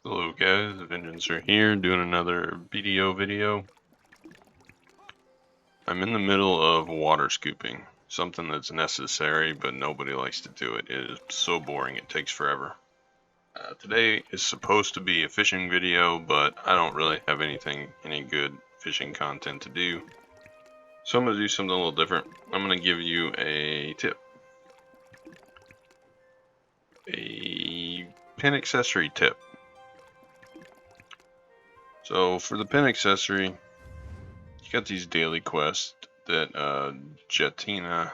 Hello guys, Vengeance are here doing another BDO video. I'm in the middle of water scooping, something that's necessary but nobody likes to do it. It is so boring, it takes forever. Today is supposed to be a fishing video, but I don't really have any good fishing content to do. So I'm going to do something a little different. I'm going to give you a tip. A pin accessory tip. So for the pin accessory, you got these daily quests that Jetina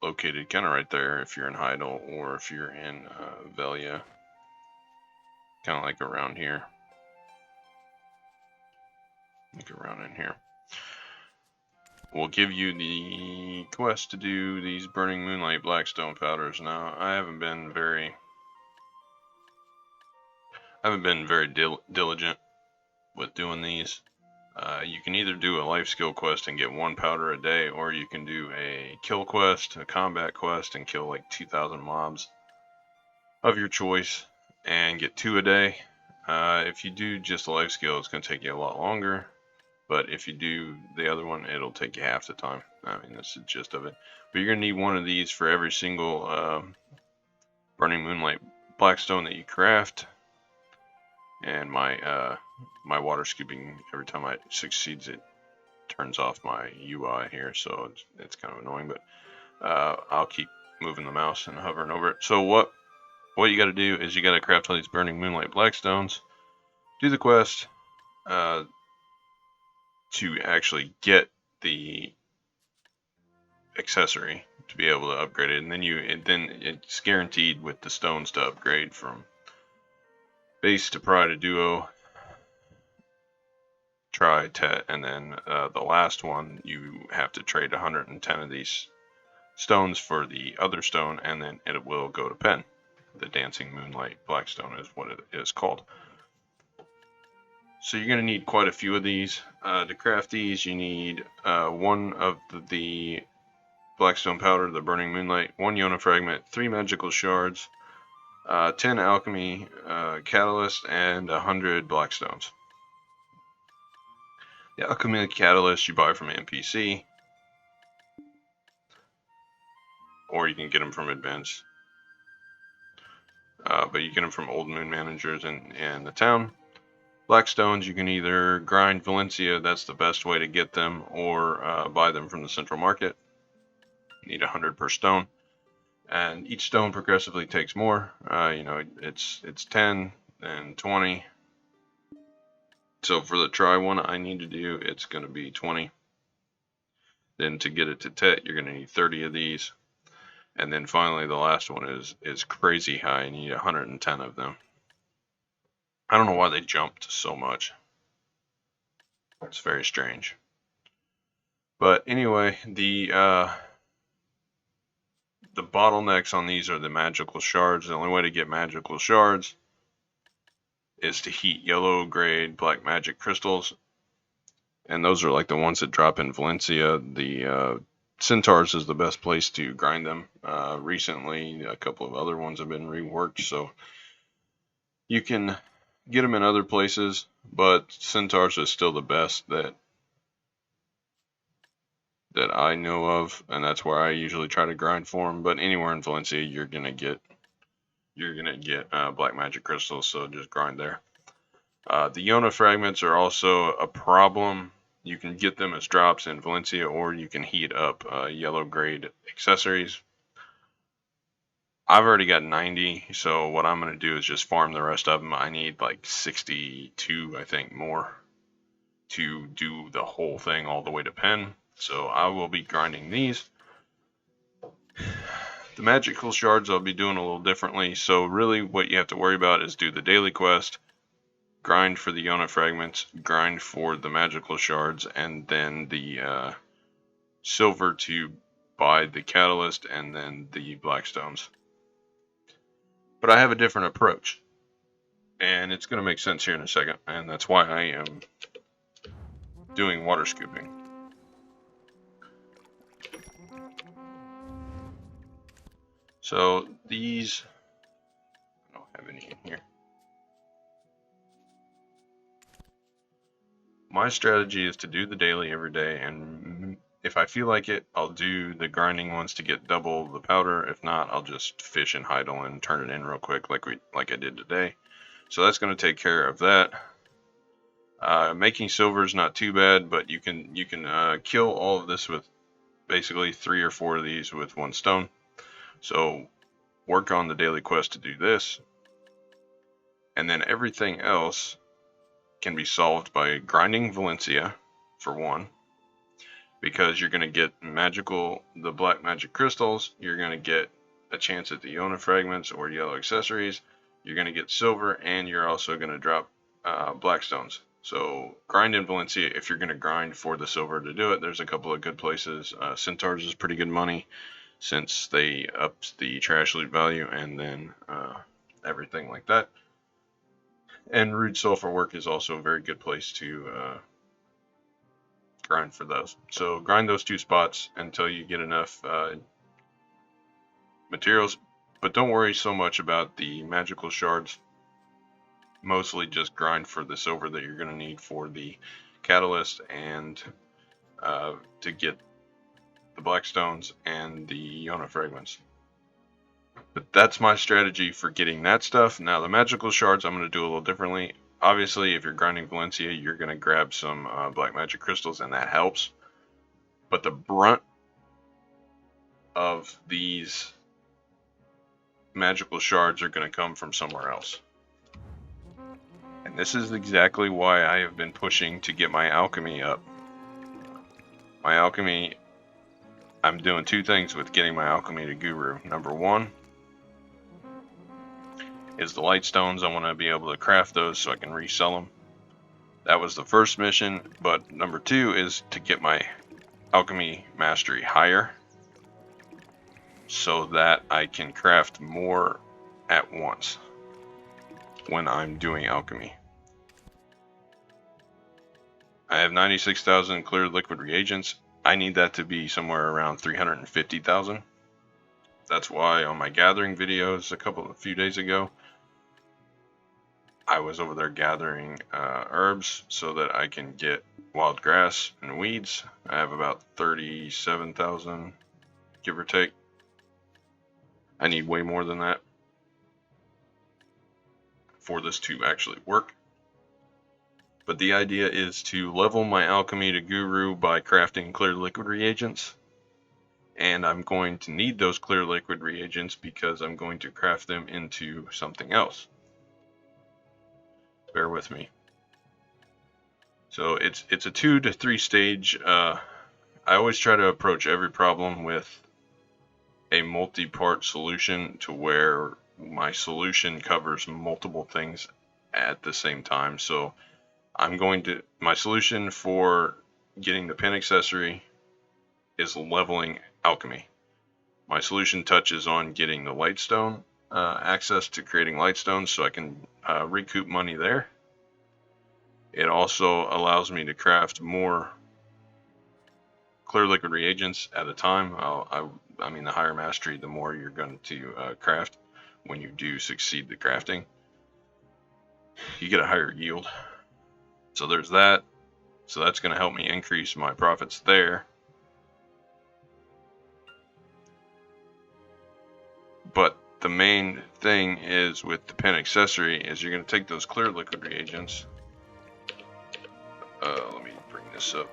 located kind of right there if you're in Heidel or if you're in Velia, kind of like around here, like around in here. We'll give you the quest to do these Burning Moonlight Blackstone powders. Now I haven't been very diligent with doing these. You can either do a life skill quest and get 1 powder a day, or you can do a kill quest, a combat quest, and kill like 2,000 mobs of your choice and get 2 a day. If you do just a life skill, it's going to take you a lot longer, but if you do the other one, it'll take you half the time. I mean, that's the gist of it. But you're going to need one of these for every single Burning Moonlight Blackstone that you craft. And my water scooping, every time it succeeds, it turns off my UI here, so it's kind of annoying, but I'll keep moving the mouse and hovering over it. So what you got to do is you got to craft all these Burning Moonlight Blackstones, do the quest to actually get the accessory to be able to upgrade it, and then it's guaranteed with the stones to upgrade from base to Pride to Duo, Tri, Tet, and then the last one you have to trade 110 of these stones for the other stone, and then it will go to pen. The Dancing Moonlight Blackstone is what it is called. So you're going to need quite a few of these. To craft these, you need 1 of the Blackstone powder, the Burning Moonlight, 1 Yona fragment, 3 magical shards, 10 alchemy catalyst, and 100 blackstones. The alchemy catalyst you buy from NPC, or you can get them from advanced. But you get them from old moon managers in the town. Blackstones, you can either grind Valencia, that's the best way to get them, or buy them from the central market. You need 100 per stone, and each stone progressively takes more. It's 10 and 20. So for the try one I need to do, it's going to be 20. Then to get it to Tet, you're going to need 30 of these. And then finally, the last one is crazy high. You need 110 of them. I don't know why they jumped so much. It's very strange. But anyway, the bottlenecks on these are the magical shards. The only way to get magical shards is to heat yellow grade black magic crystals. And those are like the ones that drop in Valencia. The Centaurs is the best place to grind them. Recently, a couple of other ones have been reworked, so you can get them in other places, but Centaurs is still the best that I know of, and that's where I usually try to grind for them. But anywhere in Valencia, you're gonna get black magic crystals, so just grind there. The Yona fragments are also a problem. You can get them as drops in Valencia, or you can heat up yellow grade accessories. I've already got 90, so what I'm going to do is just farm the rest of them. I need like 62, I think, more to do the whole thing all the way to pen. So I will be grinding these. The magical shards I'll be doing a little differently. So really what you have to worry about is do the daily quest, grind for the Yona fragments, grind for the magical shards, and then the silver to buy the catalyst, and then the blackstones. But I have a different approach, and it's going to make sense here in a second, and that's why I am doing water scooping. So these, I don't have any in here. my strategy is to do the daily every day, and if I feel like it, I'll do the grinding ones to get double the powder. If not, I'll just fish and idle and turn it in real quick like I did today. So that's going to take care of that. Making silver is not too bad, but you can kill all of this with basically 3 or 4 of these with 1 stone. So work on the daily quest to do this, and then everything else can be solved by grinding Valencia for 1, because you're going to get the black magic crystals, you're going to get a chance at the Iona fragments or yellow accessories, you're going to get silver, and you're also going to drop Blackstones. So grind in Valencia if you're going to grind for the silver to do it. There's a couple of good places. Centaurs is pretty good money since they upped the trash loot value, and then everything like that. And Rude Sulfur Work is also a very good place to grind for those. So grind those 2 spots until you get enough materials, but don't worry so much about the magical shards. Mostly just grind for the silver that you're going to need for the catalyst and to get the blackstones and the Iona fragments. But that's my strategy for getting that stuff. Now the magical shards I'm going to do a little differently. Obviously, if you're grinding Valencia, you're going to grab some black magic crystals, and that helps. But the brunt of these magical shards are going to come from somewhere else. And this is exactly why I have been pushing to get my alchemy up. My alchemy, I'm doing 2 things with getting my alchemy to Guru. Number 1 is the light stones. I want to be able to craft those so I can resell them. That was the first mission, but number 2 is to get my alchemy mastery higher so that I can craft more at once when I'm doing alchemy. I have 96,000 clear liquid reagents. I need that to be somewhere around 350,000. That's why on my gathering videos a few days ago, I was over there gathering herbs so that I can get wild grass and weeds. I have about 37,000, give or take. I need way more than that for this to actually work. But the idea is to level my alchemy to Guru by crafting clear liquid reagents. And I'm going to need those clear liquid reagents because I'm going to craft them into something else. Bear with me. So it's a 2 to 3 stage. I always try to approach every problem with a multi-part solution to where my solution covers multiple things at the same time. So my solution for getting the pin accessory is leveling alchemy. My solution touches on getting the lightstone, access to creating lightstones so I can recoup money there. It also allows me to craft more clear liquid reagents at a time. I mean, the higher mastery, the more you're going to craft when you do succeed the crafting. You get a higher yield. So there's that. So that's going to help me increase my profits there. But the main thing is with the pen accessory is you're going to take those clear liquid reagents. Let me bring this up.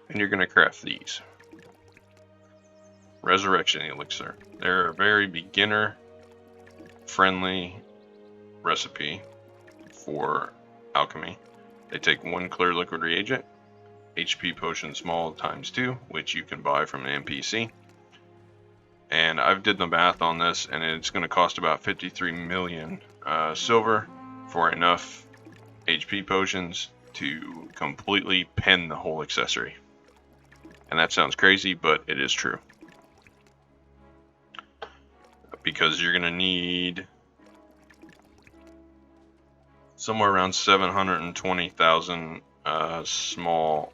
And you're going to craft these. Resurrection Elixir. They're a very beginner friendly recipe for alchemy. They take 1 clear liquid reagent, HP potion small ×2, which you can buy from an NPC. And I've did the math on this, and it's going to cost about 53 million silver for enough HP potions to completely pen the whole accessory. And that sounds crazy, but it is true. Because you're going to need somewhere around 720,000 small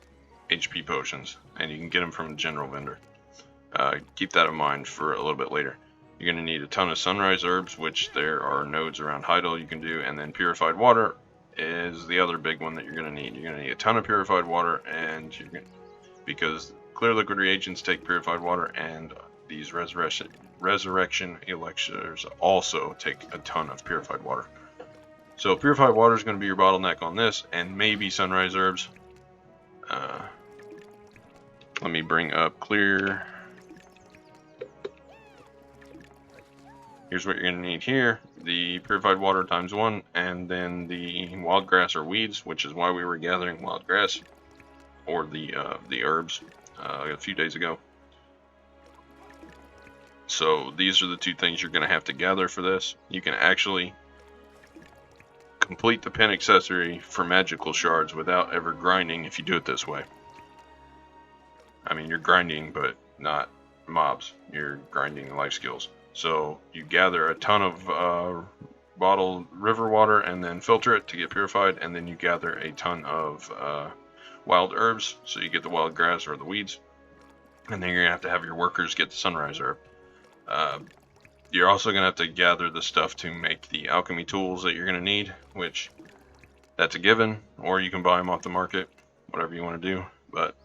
HP potions, and you can get them from a general vendor. keep that in mind for a little bit later. You're going to need a ton of sunrise herbs, which there are nodes around Heidel you can do, and then purified water is the other big one that you're going to need. You're going to need a ton of purified water, and because clear liquid reagents take purified water, and these resurrection elixirs also take a ton of purified water. So purified water is going to be your bottleneck on this, and maybe sunrise herbs. Let me bring up clear. Here's what you're going to need here. The purified water times 1, and then the wild grass or weeds, which is why we were gathering wild grass, or the herbs, a few days ago. So these are the two things you're going to have to gather for this. You can actually complete the pen accessory for magical shards without ever grinding if you do it this way. I mean, you're grinding, but not mobs. You're grinding life skills. So you gather a ton of bottled river water and then filter it to get purified, and then you gather a ton of wild herbs, so you get the wild grass or the weeds, and then you're going to have your workers get the sunrise herb. You're also going to have to gather the stuff to make the alchemy tools that you're going to need, which that's a given, or you can buy them off the market, whatever you want to do. But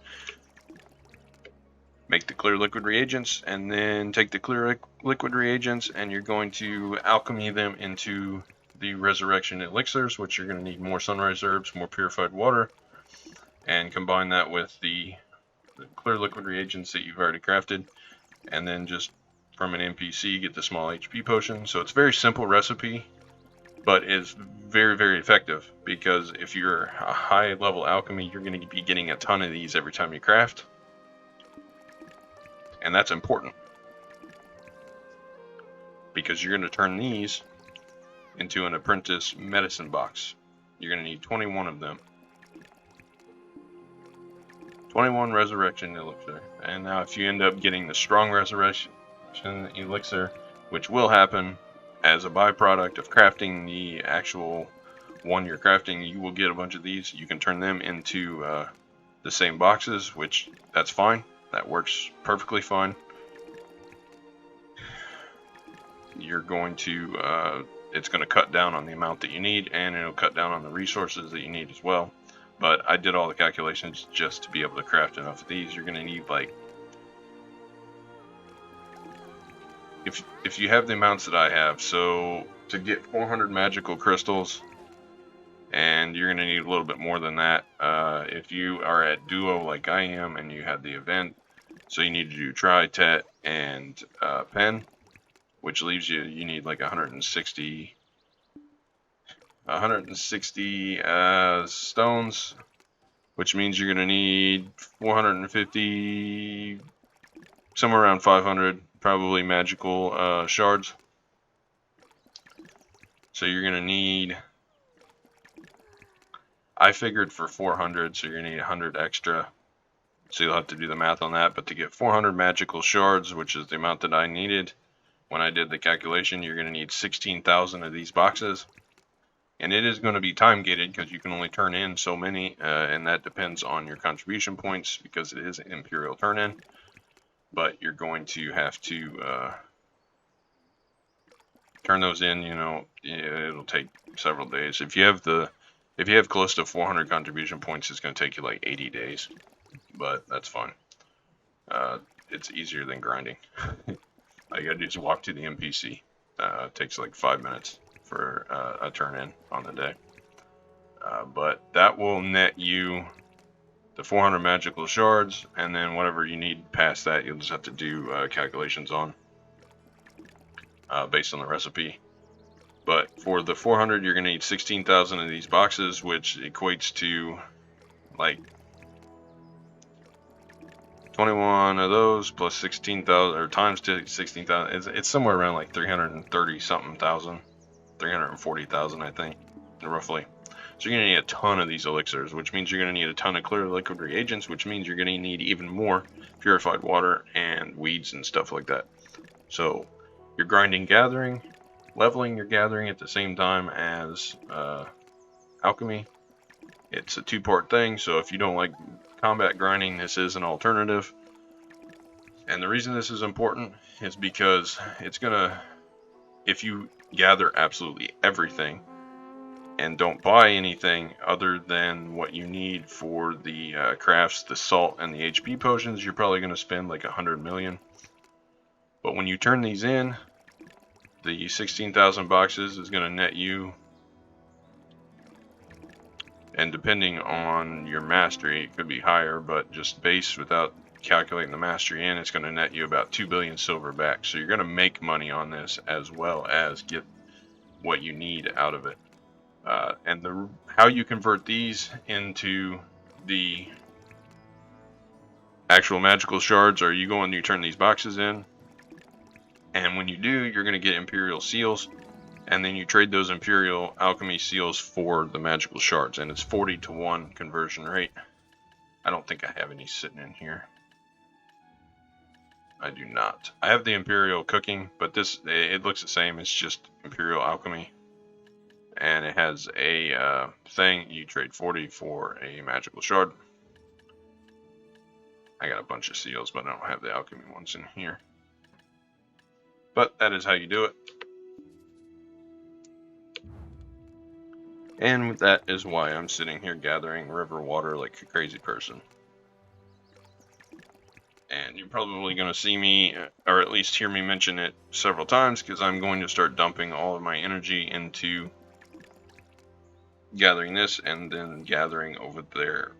make the clear liquid reagents, and then take the clear liquid reagents, and you're going to alchemy them into the resurrection elixirs, which you're going to need more sunrise herbs, more purified water, and combine that with the clear liquid reagents that you've already crafted, and then just from an NPC get the small HP potion. So it's a very simple recipe, but is very, very effective, because if you're a high level alchemy, you're going to be getting a ton of these every time you craft. And that's important, because you're going to turn these into an apprentice medicine box. You're going to need 21 of them. 21 resurrection elixir. And now if you end up getting the strong resurrection elixir, which will happen as a byproduct of crafting the actual one you're crafting, you will get a bunch of these. You can turn them into the same boxes, which that's fine. That works perfectly fine. You're going to, it's going to cut down on the amount that you need, and it'll cut down on the resources that you need as well. But I did all the calculations just to be able to craft enough of these. You're going to need, like, if you have the amounts that I have, so to get 400 magical crystals, and you're going to need a little bit more than that if you are at duo like I am and you had the event. So you need to do tri-tet and pen, which leaves you need like 160 stones, which means you're going to need 450, somewhere around 500 probably magical shards. So you're going to need, I figured for 400, so you're going to need 100 extra. So you'll have to do the math on that. But to get 400 magical shards, which is the amount that I needed when I did the calculation, you're going to need 16,000 of these boxes. And it is going to be time gated, because you can only turn in so many, and that depends on your contribution points, because it is an Imperial turn in. But you're going to have to turn those in. You know, it'll take several days. If you have close to 400 contribution points, it's going to take you like 80 days. But that's fine. It's easier than grinding. All you gotta do is walk to the NPC. It takes like 5 minutes for a turn in on the day. But that will net you the 400 magical shards, and then whatever you need past that, you'll just have to do calculations on based on the recipe. But for the 400, you're gonna need 16,000 of these boxes, which equates to like 21 of those plus 16,000, or times 16,000. It's somewhere around like 330 something thousand, 340,000, I think, roughly. So you're gonna need a ton of these elixirs, which means you're gonna need a ton of clear liquid reagents, which means you're gonna need even more purified water and weeds and stuff like that. So you're grinding, gathering, leveling your gathering at the same time as alchemy. It's a two-part thing, so if you don't like combat grinding, this is an alternative. And the reason this is important is because it's gonna, if you gather absolutely everything and don't buy anything other than what you need for the crafts, the salt, and the HP potions, you're probably gonna spend like 100 million. But when you turn these in, the 16,000 boxes is gonna net you, and depending on your mastery, it could be higher, but just base without calculating the mastery in, it's going to net you about 2 billion silver back. So you're going to make money on this as well as get what you need out of it. And how you convert these into the actual magical shards are you go and you turn these boxes in, and when you do, you're going to get Imperial seals, and then you trade those Imperial alchemy seals for the magical shards, and it's 40-to-1 conversion rate. I don't think I have any sitting in here. I do not. I have the Imperial cooking, but this, it looks the same. It's just Imperial alchemy, and it has a thing. You trade 40 for a magical shard. I got a bunch of seals, but I don't have the alchemy ones in here. But that is how you do it. And that is why I'm sitting here gathering river water like a crazy person. And you're probably going to see me, or at least hear me mention it several times, because I'm going to start dumping all of my energy into gathering this, and then gathering over there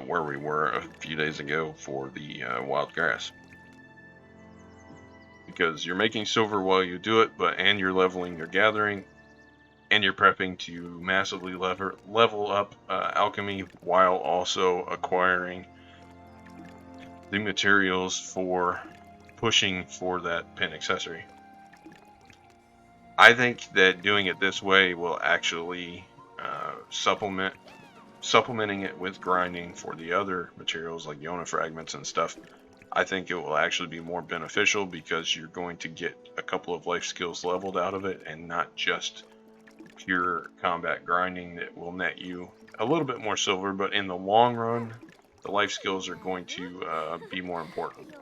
where we were a few days ago for the wild grass. Because you're making silver while you do it, and you're leveling your gathering, and you're prepping to massively level up alchemy while also acquiring the materials for pushing for that pin accessory. I think that doing it this way will actually supplementing it with grinding for the other materials like Yona fragments and stuff. I think it will actually be more beneficial because you're going to get a couple of life skills leveled out of it, and not just pure combat grinding that will net you a little bit more silver, but in the long run, the life skills are going to be more important.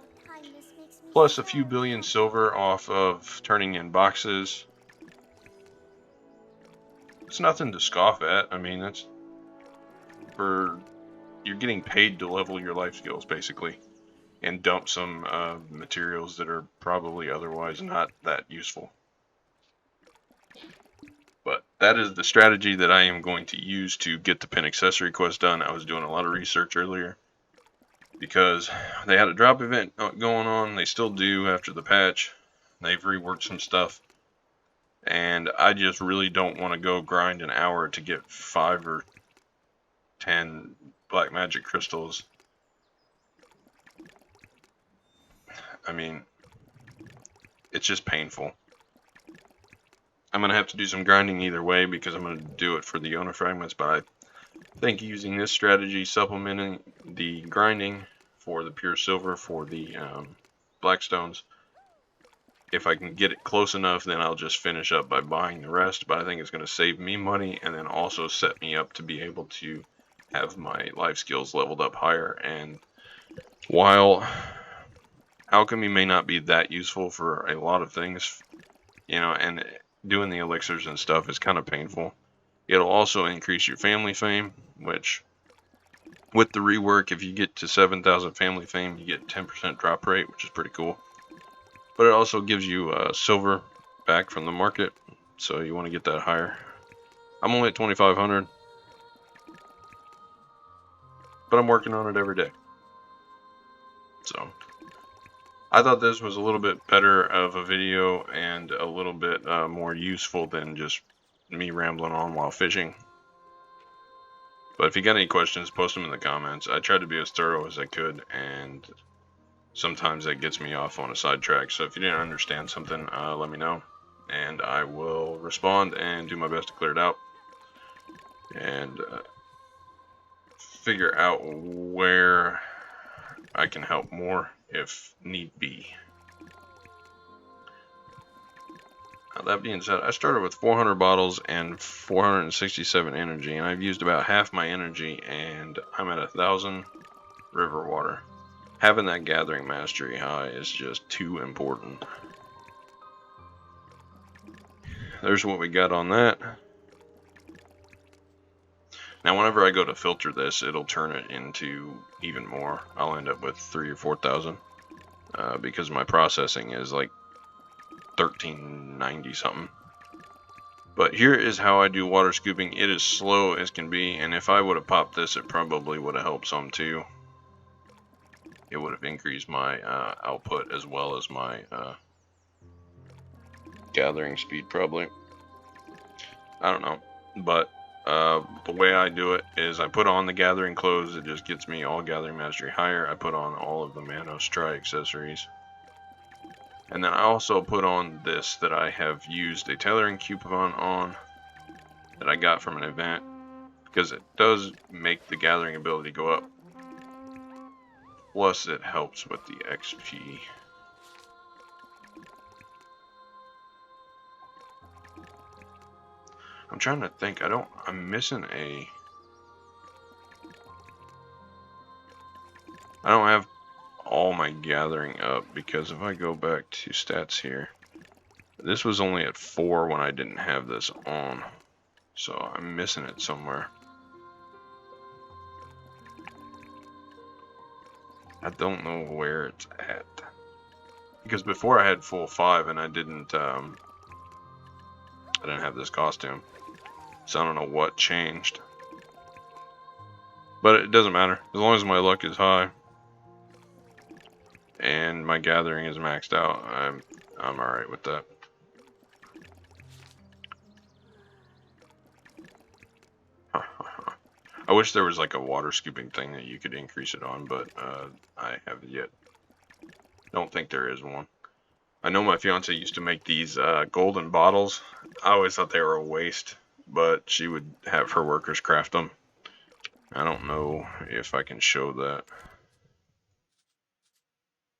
Plus a few billion silver off of turning in boxes. It's nothing to scoff at. I mean, that's you're getting paid to level your life skills basically, and dump some materials that are probably otherwise not that useful. But that is the strategy that I am going to use to get the pin accessory quest done. I was doing a lot of research earlier because they had a drop event going on. They still do after the patch. They've reworked some stuff. And I just really don't want to go grind an hour to get 5 or 10 black magic crystals. I mean, it's just painful. I'm going to have to do some grinding either way because I'm going to do it for the Yona fragments, but I think using this strategy, supplementing the grinding for the pure silver for the Blackstones, if I can get it close enough, then I'll just finish up by buying the rest, but I think it's going to save me money and then also set me up to be able to have my life skills leveled up higher. And while alchemy may not be that useful for a lot of things, you know, and doing the elixirs and stuff is kind of painful. It'll also increase your family fame, which with the rework, if you get to 7,000 family fame, you get 10% drop rate, which is pretty cool. But it also gives you silver back from the market, so you want to get that higher. I'm only at 2,500, but I'm working on it every day. So I thought this was a little bit better of a video and a little bit more useful than just me rambling on while fishing. But if you got any questions, post them in the comments. I tried to be as thorough as I could, and sometimes that gets me off on a sidetrack. So if you didn't understand something, let me know, and I will respond and do my best to clear it out and figure out where I can help more if need be. Now, that being said, I started with 400 bottles and 467 energy, and I've used about half my energy, and I'm at 1,000 river water. having that gathering mastery high is just too important. There's what we got on that. Now whenever I go to filter this, it'll turn it into even more. I'll end up with 3,000 or 4,000 because my processing is like 1390 something. But here is how I do water scooping. It is slow as can be, and if I would have popped this, it probably would have helped some too. It would have increased my output as well as my gathering speed probably. I don't know, but the way I do it is I put on the gathering clothes. It just gets me all gathering mastery higher. I put on all of the Manos Tri accessories. And then I also put on this that I have used a tailoring coupon on that I got from an event because it does make the gathering ability go up. Plus it helps with the XP. I'm trying to think. I'm missing a... I don't have all my gathering up because if I go back to stats here, this was only at 4 when I didn't have this on, so I'm missing it somewhere. I don't know where it's at because before I had full 5 and I didn't have this costume, so I don't know what changed, but it doesn't matter as long as my luck is high and my gathering is maxed out. I'm alright with that. I wish there was like a water scooping thing that you could increase it on, but I haven't yet. Don't think there is one. I know my fiance used to make these golden bottles. I always thought they were a waste, but she would have her workers craft them. I don't know if I can show that.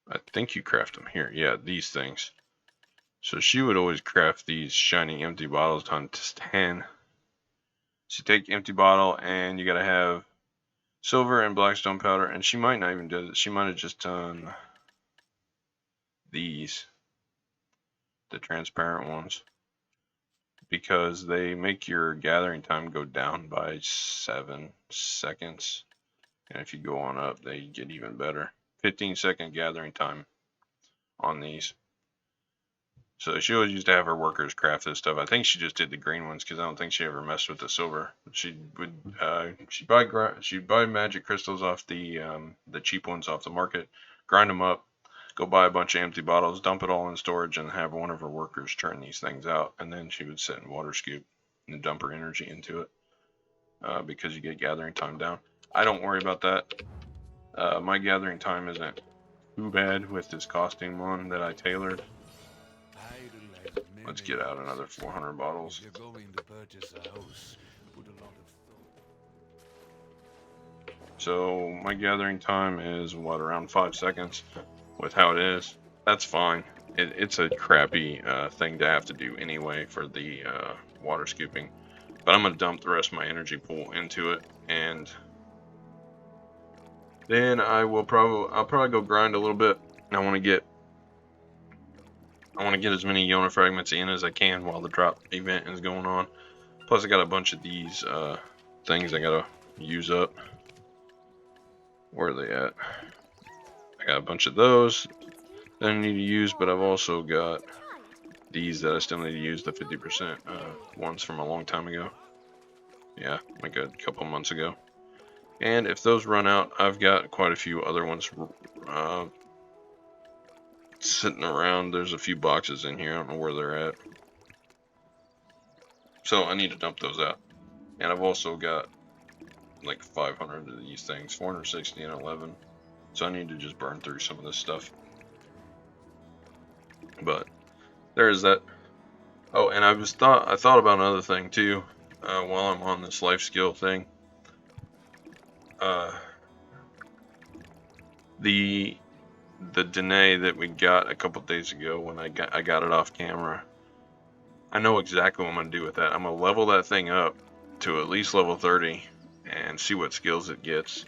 I think you craft them here. Yeah, these things. So she would always craft these shiny empty bottles times 10. So you take empty bottle and you gotta have silver and Blackstone powder, and she might not even do it. She might have just done these, the transparent ones, because they make your gathering time go down by 7 seconds, and if you go on up, they get even better. 15-second gathering time on these. So she always used to have her workers craft this stuff. I think she just did the green ones because I don't think she ever messed with the silver. She would she'd buy magic crystals off the cheap ones off the market, grind them up, go buy a bunch of empty bottles, dump it all in storage, and have one of her workers turn these things out. And then she would sit and water scoop and dump her energy into it because you get gathering time down. I don't worry about that. My gathering time isn't too bad with this costume one that I tailored. Let's get out another 400 bottles. So my gathering time is what, around 5 seconds with how it is. That's fine. It's a crappy thing to have to do anyway for the water scooping. But I'm going to dump the rest of my energy pool into it, and then I'll probably go grind a little bit. I want to get as many Yona fragments in as I can while the drop event is going on. Plus I got a bunch of these things I gotta use up. Where are they at? I got a bunch of those that I need to use, but I've also got these that I still need to use, the 50% ones from a long time ago. Yeah, like a couple months ago. And if those run out, I've got quite a few other ones sitting around. There's a few boxes in here. I don't know where they're at. So I need to dump those out. And I've also got like 500 of these things, 460 and 11. So I need to just burn through some of this stuff. But there is that. Oh, and I thought about another thing too while I'm on this life skill thing. The dene that we got a couple days ago when I got it off camera. I know exactly what I'm going to do with that. I'm going to level that thing up to at least level 30 and see what skills it gets.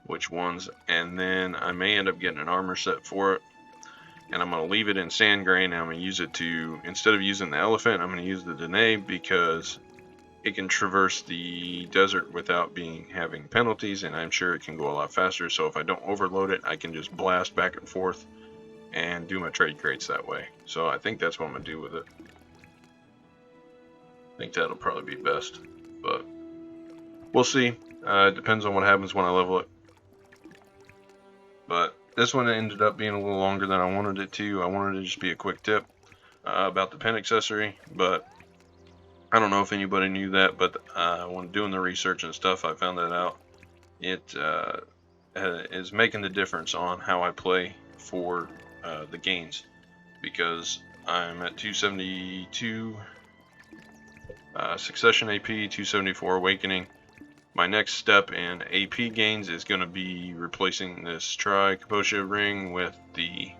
which ones, and then I may end up getting an armor set for it. And I'm going to leave it in sand grain, and I'm going to use it to, instead of using the elephant, I'm going to use the Danae because it can traverse the desert without having penalties, and I'm sure it can go a lot faster. So if I don't overload it, I can just blast back and forth and do my trade crates that way. So I think that's what I'm going to do with it. I think that'll probably be best, but we'll see. It depends on what happens when I level it. But this one ended up being a little longer than I wanted it to. I wanted it to just be a quick tip about the pen accessory, but I don't know if anybody knew that, but when doing the research and stuff, I found that out. It is making the difference on how I play for the gains, because I'm at 272 Succession AP, 274 Awakening. My next step in AP gains is going to be replacing this Tri-Kaposha ring with the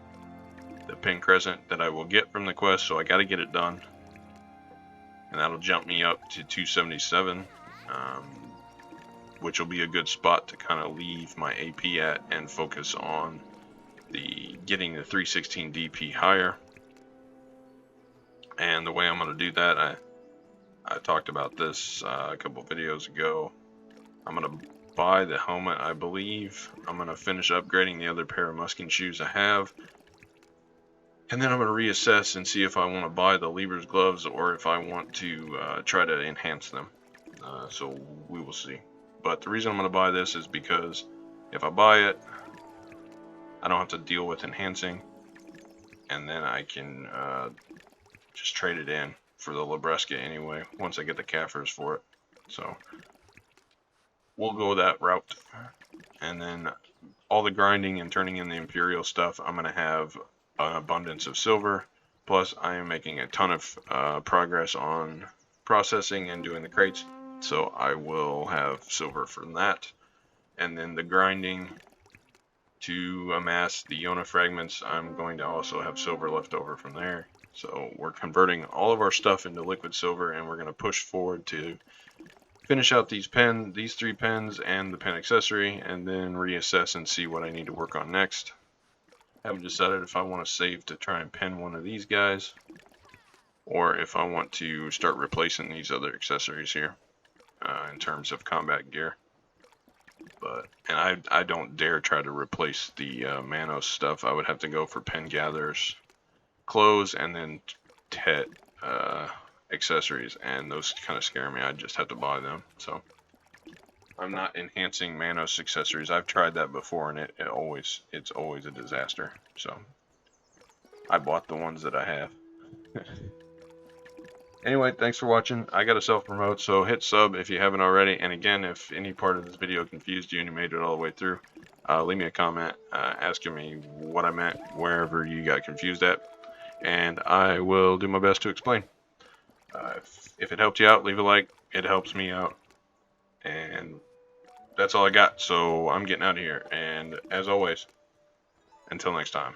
pin crescent that I will get from the quest, so I got to get it done. And that'll jump me up to 277, which will be a good spot to kind of leave my AP at and focus on getting the 316 DP higher. And the way I'm going to do that, I talked about this a couple videos ago. I'm going to buy the helmet, I believe. I'm going to finish upgrading the other pair of musking shoes I have. And then I'm going to reassess and see if I want to buy the Lieber's gloves or if I want to try to enhance them. So we will see. But the reason I'm going to buy this is because if I buy it, I don't have to deal with enhancing. And then I can just trade it in for the Libresca anyway, once I get the Kafirs for it. So we'll go that route. And then all the grinding and turning in the Imperial stuff, I'm going to have an abundance of silver. Plus, I am making a ton of progress on processing and doing the crates. So I will have silver from that. And then the grinding to amass the Yona fragments, I'm going to also have silver left over from there. So we're converting all of our stuff into liquid silver, and we're going to push forward to finish out these 3 pens and the pen accessory, and then reassess and see what I need to work on next. I haven't decided if I want to save to try and pen one of these guys, or if I want to start replacing these other accessories here in terms of combat gear. And I don't dare try to replace the Manos stuff. I would have to go for pen gatherers clothes and then Tet accessories, and those kind of scare me. I just have to buy them. So I'm not enhancing Manos accessories. I've tried that before, and it's always a disaster. So I bought the ones that I have. Anyway, thanks for watching. I got to self-promote, so hit sub if you haven't already. And again, if any part of this video confused you and you made it all the way through, leave me a comment asking me what I meant wherever you got confused at, and I will do my best to explain. If it helped you out, leave a like. It helps me out. And that's all I got, so I'm getting out of here. And as always, until next time.